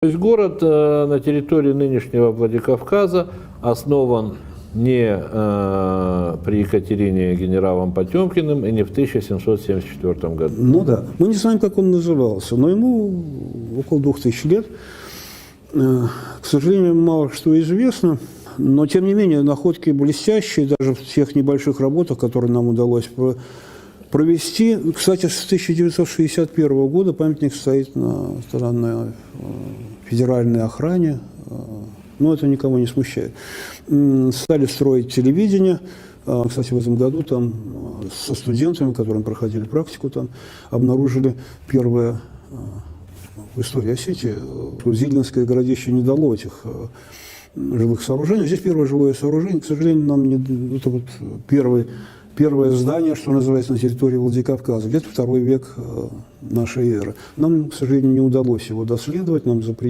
То есть город на территории нынешнего Владикавказа основан не при Екатерине генералом Потемкиным и не в 1774 году. Ну да. Мы не знаем, как он назывался, но ему около 2000 лет. К сожалению, мало что известно, но тем не менее находки блестящие, даже в тех небольших работах, которые нам удалось провести. Кстати, с 1961 года памятник стоит на стороне федеральной охране, но это никого не смущает. Стали строить телевидение. Кстати, в этом году там со студентами, которые проходили практику, там обнаружили первое в истории Осетии. Зиленское городище не дало этих жилых сооружений. Здесь первое жилое сооружение. К сожалению, нам не, это вот первое здание, что называется, на территории Владикавказа, где-то 2 век нашей эры. Нам, к сожалению, не удалось его доследовать, нам запретили.